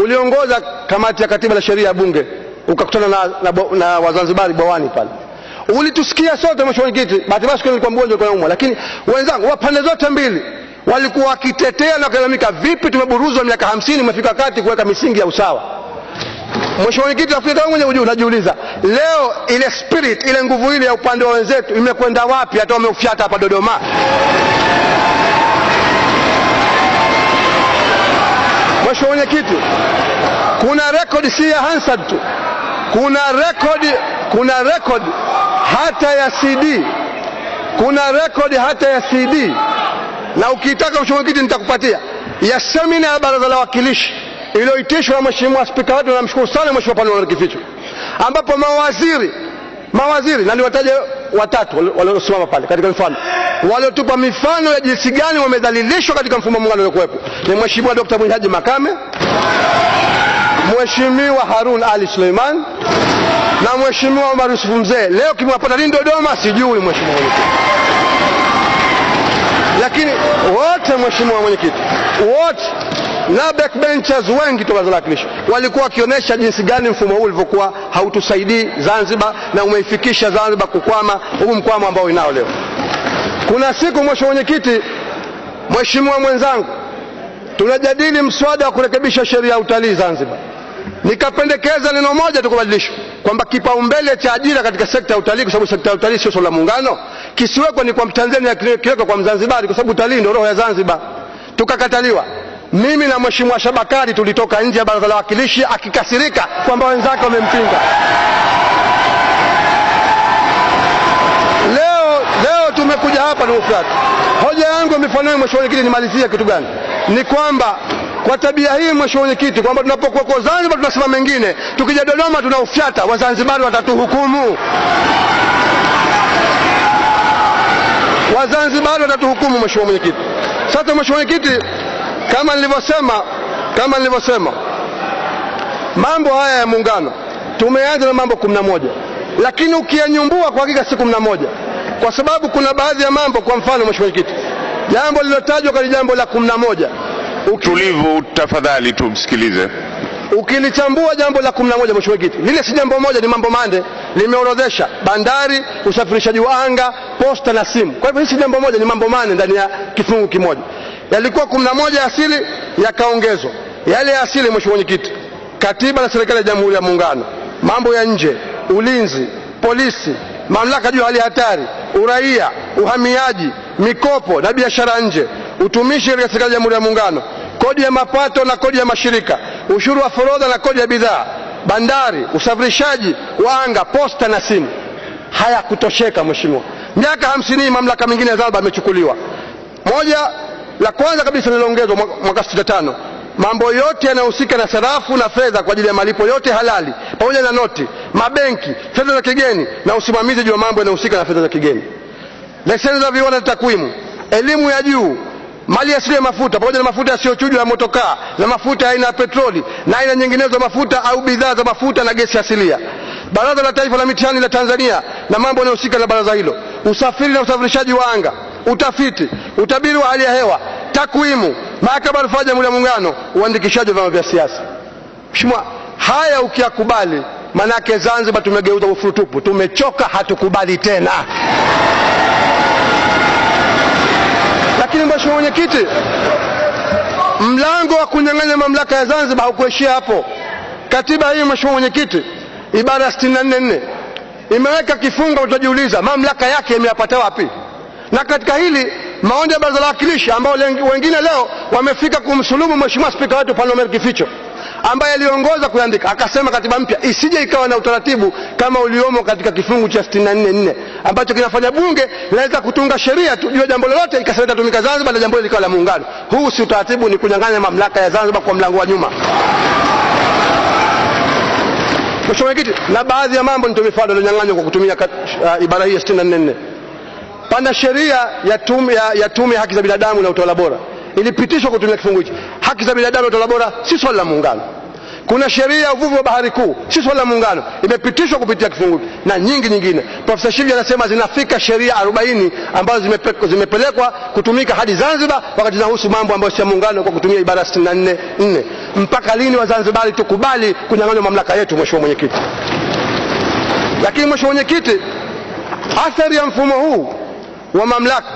uliongoza kamati ya katiba na sheria ya bunge, ukakutana na Wazanzibari Bwawani pale. Ulitusikia sote mheshimiwa mwenyekiti. Bahati mbaya nilikuwa mgonjwa, nilikuwa naumwa, lakini wenzangu wa pande zote mbili walikuwa wakitetea na kulalamika, vipi tumeburuzwa miaka 50, umefika wakati kuweka misingi ya usawa. Mheshimiwa mwenyekiti, Afrika mwenyewe unajiuliza leo ile spirit, ile nguvu ile ya upande wa wenzetu imekwenda wapi? Hata wameufiata hapa Dodoma. Mheshimiwa mwenyekiti, kuna record si ya Hansard tu, kuna record hata ya CD, kuna record hata ya CD, na ukitaka mheshimiwa mwenyekiti nitakupatia, ya semina ya baraza la wawakilishi iliyoitishwa na mheshimiwa spika wetu, na mshukuru sana mheshimiwa Paul Kificho, ambapo mawaziri na niwataje watatu waliosimama pale katika mfano, waliotupa mifano ya jinsi gani wamedhalilishwa katika mfumo wa muungano uliokuwepo ni mheshimiwa Dr. Mwinyi Makame, mheshimiwa Harun Ali Suleiman na mheshimiwa Omar Yusuf Mzee. Leo kimwapata nini Dodoma sijui mheshimiwa mwenyekiti, lakini wote mheshimiwa mwenyekiti, wote na backbenchers wengi tu baraza la wawakilishi walikuwa wakionyesha jinsi gani mfumo huu ulivyokuwa hautusaidii Zanzibar na umeifikisha Zanzibar kukwama huu mkwamo ambao inao leo. Kuna siku mheshimiwa mwenyekiti, mheshimiwa mwenzangu, tunajadili mswada wa kurekebisha sheria ya utalii Zanzibar. Nikapendekeza neno moja tu kubadilisha, kwamba kipaumbele cha ajira katika sekta ya utalii, kwa sababu sekta ya utalii sio swala la muungano, kisiwekwe ni kwa Mtanzania, kiwekwe kwa Mzanzibari, kwa sababu utalii ndio roho ya Zanzibar. Tukakataliwa. Mimi na mheshimiwa Shabakari tulitoka nje ya baraza la wawakilishi akikasirika kwamba wenzake wamempinga. Leo tumekuja hapa na ufuata. Hoja yangu mifano mheshimiwa mwenyekiti, nimalizie kitu gani? Ni kwamba kwa tabia hii mheshimiwa mwenyekiti, kwamba tunapokuwa kwa Zanzibar tunasema mengine, tukija Dodoma tunaufuata, Wazanzibari watatuhukumu. Wazanzibari watatuhukumu mheshimiwa mwenyekiti. Sasa mheshimiwa mwenyekiti, kama nilivyosema mambo haya ya muungano tumeanza na mambo 11, lakini ukiyanyumbua kwa hakika si 11, kwa sababu kuna baadhi ya mambo, kwa mfano mheshimiwa mwenyekiti, jambo lilotajwa kwa jambo la 11. Tulivu tafadhali tumsikilize. Ukilichambua jambo la 11 mheshimiwa mwenyekiti, lile si jambo moja, ni mambo mande. Limeorodhesha bandari, usafirishaji wa anga, posta na simu. Kwa hivyo hii si jambo moja, ni mambo mane ndani ya kifungu kimoja. Yalikuwa 11 asili, yakaongezwa yale ya asili mheshimiwa mwenyekiti: katiba na serikali ya Jamhuri ya Muungano, mambo ya nje, ulinzi, polisi, mamlaka juu ya hali hatari, uraia, uhamiaji, mikopo na biashara nje, utumishi katika serikali ya Jamhuri ya Muungano, kodi ya mapato na kodi ya mashirika, ushuru wa forodha na kodi ya bidhaa, bandari, usafirishaji wa anga, posta na simu. Haya kutosheka mheshimiwa. Miaka 50 mamlaka mengine ya Zanzibar yamechukuliwa. Moja la kwanza kabisa liliongezwa mwaka 65, mambo yote yanayohusika na sarafu na fedha kwa ajili ya malipo yote halali pamoja na noti, mabenki, fedha za kigeni na usimamizi juu ya mambo yanayohusika na fedha za kigeni, leseni za viwanda na takwimu, elimu ya juu, mali asili ya mafuta pamoja na mafuta yasiyochujwa ya motokaa na mafuta ya aina ya petroli na aina nyinginezo mafuta au bidhaa za mafuta na gesi asilia, Baraza la Taifa la Mitihani la Tanzania na mambo yanayohusika na baraza hilo, usafiri na usafirishaji wa anga, utafiti, utabiri wa hali ya hewa, takwimu, mahakama ya rufaa ya Jamhuri ya Muungano, uandikishaji wa vyama vya siasa. Mheshimiwa, haya ukiyakubali, manake Zanzibar tumegeuza ufurutupu, tumechoka, hatukubali tena. Lakini mheshimiwa mwenyekiti, mlango wa kunyang'anya mamlaka ya Zanzibar haukuishia hapo. Katiba hii mheshimiwa mwenyekiti, ibara 64 imeweka kifungo, tutajiuliza mamlaka yake imeyapata wapi? Na katika hili maoni ya baraza la wawakilishi ambao wengine leo wamefika kumsulumu mheshimiwa spika wetu Paul Kificho, ambaye aliongoza kuandika, akasema katiba mpya isije ikawa na utaratibu kama uliomo katika kifungu cha 64 ambacho kinafanya bunge linaweza kutunga sheria tu juu ya jambo lolote ikasema tumika Zanzibar na jambo hilo likawa la muungano. Huu si utaratibu, ni kunyang'anya mamlaka ya Zanzibar kwa mlango wa nyuma. Mheshimiwa mwenyekiti, na baadhi ya mambo ndio mifano iliyonyang'anywa kwa kutumia ibara hii ya 64. Pana sheria ya tume ya haki za binadamu na utawala bora ilipitishwa kutumia kifungu hiki. Haki za binadamu na utawala bora si swala la muungano. Kuna sheria ya uvuvi wa bahari kuu, si swala la muungano, imepitishwa kupitia kifungu hiki, na nyingine. Profesa Shivji anasema zinafika sheria 40 ambazo zimepelekwa kutumika hadi Zanzibar wakati zinahusu mambo ambayo si ya muungano kwa kutumia ibara 64. Mpaka lini Wazanzibari tukubali kunyang'anywa mamlaka yetu, Mheshimiwa Mwenyekiti? Lakini Mheshimiwa Mwenyekiti, athari ya mfumo huu wa mamlaka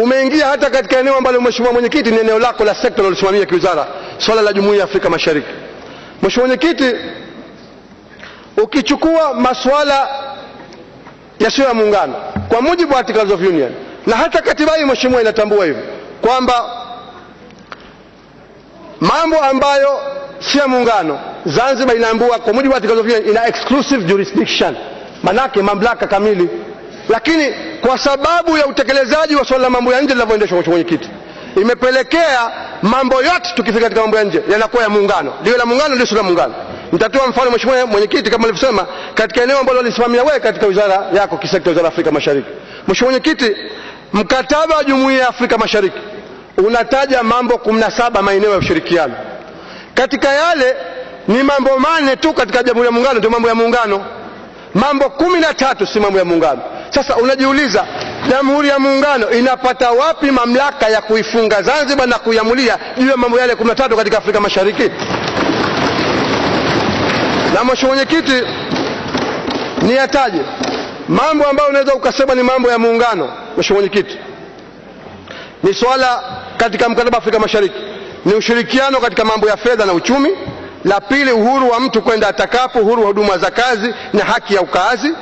umeingia hata katika eneo ambalo Mheshimiwa Mwenyekiti ni eneo lako la sekta unalosimamia kiwizara, swala la Jumuiya ya Afrika Mashariki. Mheshimiwa Mwenyekiti, ukichukua masuala yasiyo ya muungano kwa mujibu wa Articles of Union, na hata katiba hii Mheshimiwa inatambua hivi kwamba mambo ambayo si ya muungano Zanzibar inaambua kwa mujibu wa Articles of Union ina exclusive jurisdiction, manake mamlaka kamili. Lakini kwa sababu ya utekelezaji wa swala la mambo ya nje linavyoendeshwa, Mheshimiwa Mwenyekiti, imepelekea mambo yote tukifika katika mambo ya nje yanakuwa ya muungano, liwe la muungano liwe la muungano. Nitatoa mfano Mheshimiwa Mwenyekiti, kama nilivyosema, katika eneo ambalo walisimamia wewe katika wizara yako kisekta, wizara ya Afrika Mashariki. Mheshimiwa Mwenyekiti, mkataba wa Jumuiya ya Afrika Mashariki unataja mambo 17 maeneo ya ushirikiano. Katika yale ni mambo 8 tu katika Jamhuri ya Muungano ndio mambo ya muungano, mambo 13 si mambo ya muungano. Sasa unajiuliza, Jamhuri ya Muungano inapata wapi mamlaka ya kuifunga Zanzibar na kuiamulia juu ya mambo yale 13 katika Afrika Mashariki? Na Mheshimiwa Mwenyekiti, niyataje mambo ambayo unaweza ukasema ni mambo ya muungano. Mheshimiwa Mwenyekiti, ni swala katika mkataba wa Afrika Mashariki ni ushirikiano katika mambo ya fedha na uchumi. La pili, uhuru wa mtu kwenda atakapo, uhuru wa huduma za kazi na haki ya ukaazi.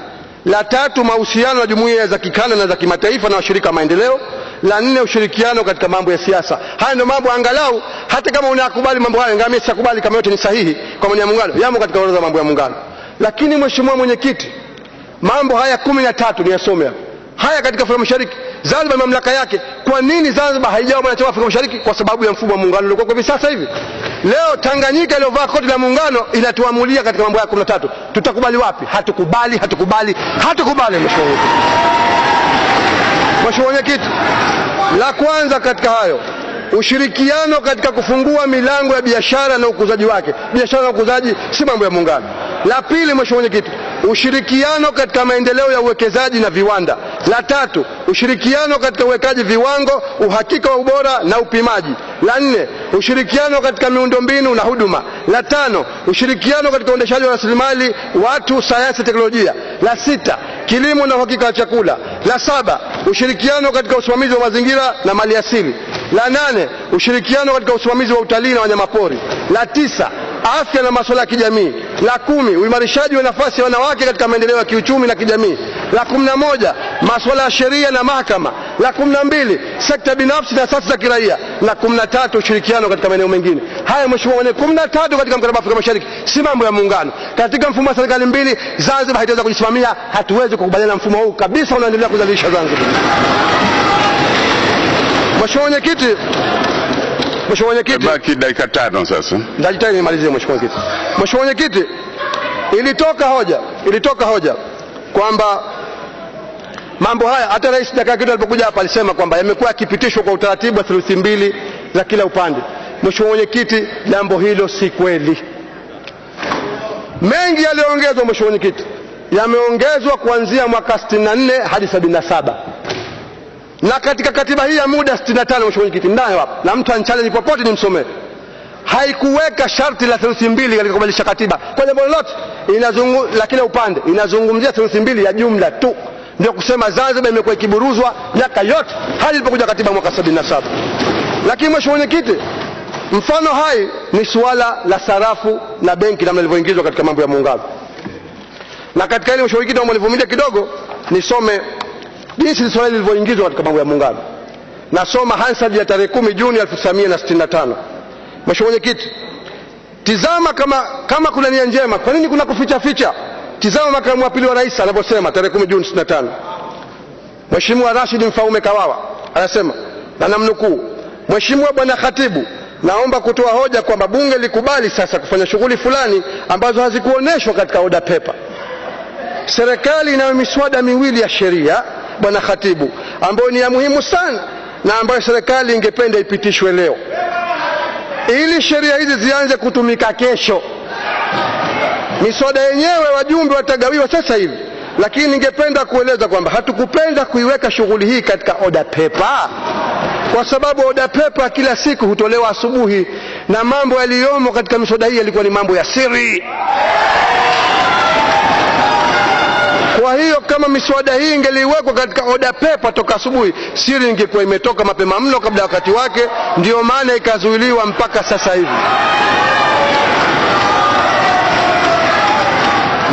La tatu, mahusiano na jumuiya za kikanda na za kimataifa na washirika wa maendeleo. La nne, ushirikiano katika mambo ya siasa. Haya ndio mambo angalau hata kama unakubali mambo haya, ngamia sitakubali kama yote ni sahihi kwa mambo ya muungano, yamo katika orodha ya mambo ya muungano. Lakini Mheshimiwa Mwenyekiti, mambo haya 13 ni yasome haya katika Afrika Mashariki. Zanzibar mamlaka yake. Kwa nini Zanzibar haijawa mwanachama wa Afrika Mashariki? Kwa sababu ya mfumo wa muungano uliokuwa kwa hivi sasa hivi. Leo Tanganyika iliyovaa koti la muungano inatuamulia katika mambo ya 13. Tutakubali wapi? Hatukubali. Mheshimiwa Mwenyekiti, la kwanza katika hayo, ushirikiano katika kufungua milango ya biashara na ukuzaji wake. Biashara na ukuzaji si mambo ya muungano. La pili, Mheshimiwa Mwenyekiti, ushirikiano katika maendeleo ya uwekezaji na viwanda. La tatu, ushirikiano katika uwekaji viwango, uhakika wa ubora na upimaji. La nne, ushirikiano katika miundombinu na huduma. La tano, ushirikiano katika uendeshaji wa rasilimali watu, sayansi na teknolojia. La sita, kilimo na uhakika wa chakula. La saba, ushirikiano katika usimamizi wa mazingira na maliasili. La nane, ushirikiano katika usimamizi wa utalii na wanyamapori. La tisa, afya na masuala ya kijamii. La 10, uimarishaji wa nafasi ya wanawake katika maendeleo ya kiuchumi na kijamii. La 11, masuala ya sheria na mahakama. La 12, sekta binafsi na asasi za kiraia. La 13, ushirikiano katika maeneo mengine. Haya Mheshimiwa Mwenyekiti, 13 katika mkataba wa Afrika Mashariki si mambo ya muungano. Katika mfumo wa serikali mbili Zanzibar haitaweza kujisimamia. Hatuwezi kukubaliana na mfumo huu kabisa, unaendelea kuzalisha Zanzibar. Mheshimiwa Mwenyekiti, baki dakika 5 sasa. Ndajitahidi nimalizie Mheshimiwa Mwenyekiti. Mheshimiwa Mwenyekiti, ilitoka hoja kwamba mambo haya, hata Rais dakika kidogo alipokuja hapa alisema kwamba yamekuwa yakipitishwa kwa utaratibu wa thuluthi mbili za kila upande. Mheshimiwa Mwenyekiti, jambo hilo si kweli. Mengi yaliyoongezwa Mheshimiwa Mwenyekiti yameongezwa kuanzia mwaka 64 hadi 77. Na katika katiba hii ya muda 65 Mheshimiwa Mwenyekiti ndayo hapa, na mtu anchallenge popote nimsomee, haikuweka sharti la thuluthi mbili katika kubadilisha katiba kwa jambo lolote. La kila upande inazungumzia thuluthi mbili ya jumla tu. Ndio kusema Zanzibar imekuwa ikiburuzwa miaka yote hadi ilipokuja katiba mwaka 77. Lakini Mheshimiwa Mwenyekiti, mfano hai ni suala la sarafu na benki namna ilivyoingizwa katika mambo ya muungano. Na katika ile Mheshimiwa Mwenyekiti, mlivumilia kidogo nisome jinsi swala lilivyoingizwa katika mambo ya muungano. Nasoma Hansard ya tarehe 10 Juni 1965. Mheshimiwa Mwenyekiti, tizama kama kuna nia njema, kwa nini kuna kuficha? Tizama makamu wa pili wa rais anaposema tarehe 10 Juni 65. Mheshimiwa Rashid Mfaume Kawawa anasema, na namnukuu, Mheshimiwa Bwana Khatibu, naomba kutoa hoja kwamba bunge likubali sasa kufanya shughuli fulani ambazo hazikuoneshwa katika order paper. Serikali ina miswada miwili ya sheria Bwana Khatibu, ambayo ni ya muhimu sana na ambayo serikali ingependa ipitishwe leo ili sheria hizi zianze kutumika kesho. Miswada yenyewe wajumbe watagawiwa sasa hivi, lakini ningependa kueleza kwamba hatukupenda kuiweka shughuli hii katika order paper kwa sababu order paper kila siku hutolewa asubuhi na mambo yaliyomo katika miswada hii yalikuwa ni mambo ya siri. Kwa hiyo kama miswada hii ingeliwekwa katika order paper toka asubuhi, siri ingekuwa imetoka mapema mno kabla wakati wake, ndio maana ikazuiliwa mpaka sasa hivi.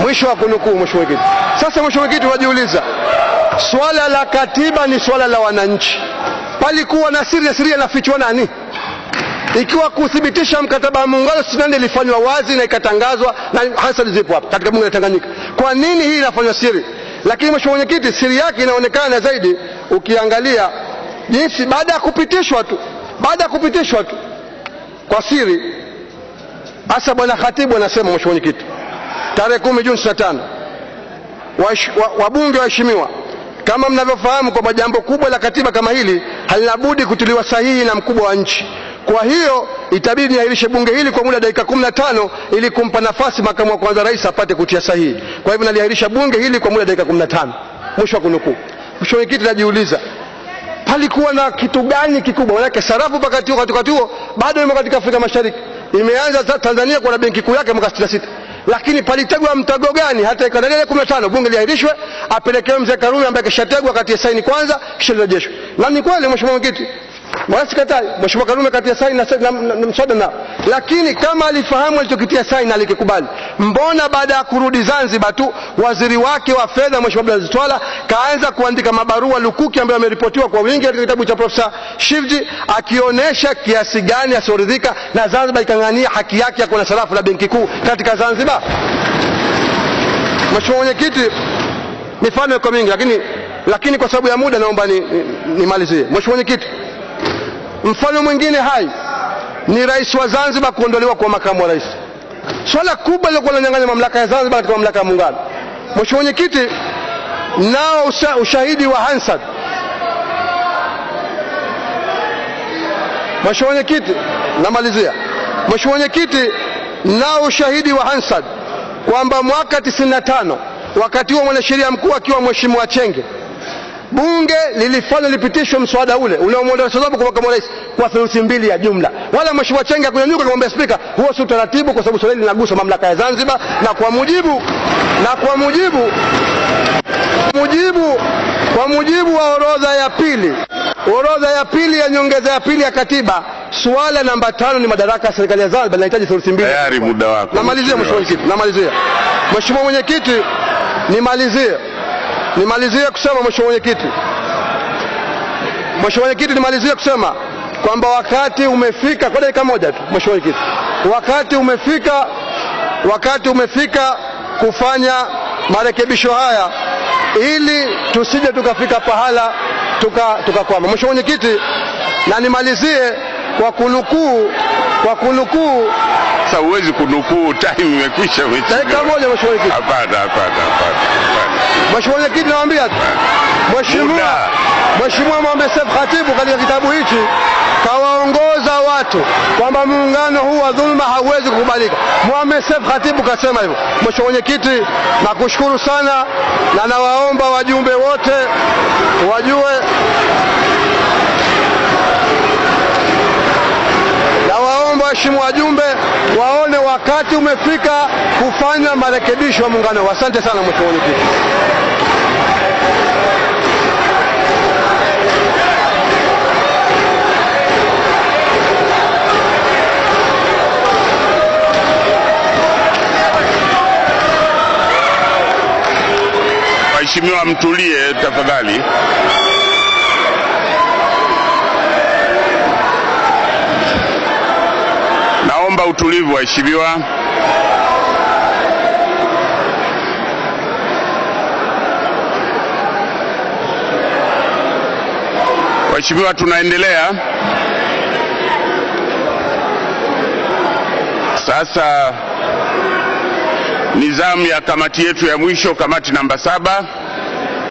Mwisho wa kunukuu, Mheshimiwa Kiti. Sasa Mheshimiwa Kiti, wajiuliza, swala la katiba ni swala la wananchi. Palikuwa na siri, ya siri inafichwa nani? Ikiwa kuthibitisha mkataba wa muungano 64 ilifanywa wazi na ikatangazwa na hasa zipo hapa katika bunge la Tanganyika, kwa nini hii inafanywa siri? Lakini Mheshimiwa Mwenyekiti, siri yake inaonekana zaidi ukiangalia jinsi baada ya kupitishwa tu kwa siri. Hasa bwana Khatibu anasema, Mheshimiwa Mwenyekiti, tarehe 10 Juni 65, wabunge waheshimiwa, kama mnavyofahamu kwamba jambo kubwa la katiba kama hili halina budi kutiliwa sahihi na mkubwa wa nchi. Kwa hiyo itabidi niahirishe bunge hili kwa muda dakika 15 ili kumpa nafasi makamu wa kwanza rais apate kutia sahihi. Kwa hivyo naliahirisha bunge hili kwa muda dakika 15. Mwisho wa kunukuu. Mheshimiwa Mwenyekiti, najiuliza, palikuwa na kitu gani kikubwa? Maana sarafu wakati huo bado imo katika Afrika Mashariki. Imeanza Tanzania kwa benki kuu yake mwaka 66. Lakini palitegwa mtago gani hata ikadai 15 bunge liahirishwe, apelekewe mzee Karume ambaye kishategwa kati ya saini kwanza kisha rejeshwe? Na ni kweli Mheshimiwa Mwenyekiti, basi katai Mheshimiwa Karume kati ya saini na mswada nao. Lakini kama alifahamu alichokitia saini na alikikubali, mbona baada ya kurudi Zanzibar tu waziri wake wa fedha Mheshimiwa Abdulaziz Twala kaanza kuandika mabarua lukuki ambayo yameripotiwa kwa wingi katika kitabu cha Profesa Shivji, akionyesha kiasi gani asioridhika na Zanzibar ikang'ania haki yake ya kuwa na sarafu la benki kuu katika Zanzibar? Mheshimiwa Mwenyekiti, mifano iko mingi lakini kwa sababu ya muda naomba nimalizie. Mheshimiwa Mwenyekiti, mfano mwingine hai ni rais wa Zanzibar kuondolewa kwa makamu wa rais. Swala kubwa lilokuwa linanyang'anya mamlaka ya Zanzibar katika mamlaka ya muungano. Mheshimiwa Mwenyekiti, nao ushahidi wa Hansard. Mheshimiwa Mwenyekiti, namalizia. Mheshimiwa Mwenyekiti, nao ushahidi wa Hansard kwamba mwaka 95 wakati huo mwanasheria mkuu akiwa Mheshimiwa Chenge, bunge lilifanya lipitishwe mswada ule unaomwondoa sababu kwa makamu wa rais kwa theluthi 2 ya jumla. Wala Mheshimiwa Chenge akunyanyuka kumwambia spika, huo si utaratibu kwa sababu swala hili linagusa mamlaka ya Zanzibar, na kwa mujibu wa orodha ya pili ya nyongeza ya pili ya katiba, suala namba 5 ni madaraka ya serikali ya Zanzibar linahitaji theluthi 2. Tayari muda wako. Namalizia Mheshimiwa Mwenyekiti, namalizia. Mheshimiwa Mwenyekiti, nimalizie kusema Mheshimiwa Mwenyekiti, nimalizie kusema kwamba wakati umefika, kwa dakika moja tu Mheshimiwa Mwenyekiti, wakati umefika kufanya marekebisho haya ili tusije tukafika pahala tukakwama. Mheshimiwa Mwenyekiti, na nimalizie kwa kunukuu. Sasa huwezi kunukuu, time imekwisha. Dakika moja Mheshimiwa Mwenyekiti. Hapana. Mheshimiwa Mwenyekiti, nawaambia tu Mheshimiwa Mohamed Seif Khatibu katika kitabu hichi kawaongoza watu kwamba muungano huu wa dhulma hauwezi kukubalika. Mohamed Seif Khatibu kasema hivyo. Mheshimiwa Mwenyekiti, nakushukuru sana na nawaomba wajumbe wote wajue, waheshimiwa wajumbe waone wakati umefika kufanya marekebisho ya muungano. Asante sana Mheshimiwa Mwenyekiti. Waheshimiwa, mtulie tafadhali. Naomba utulivu waheshimiwa. Waheshimiwa, tunaendelea. Sasa ni zamu ya kamati yetu ya mwisho, kamati namba 7.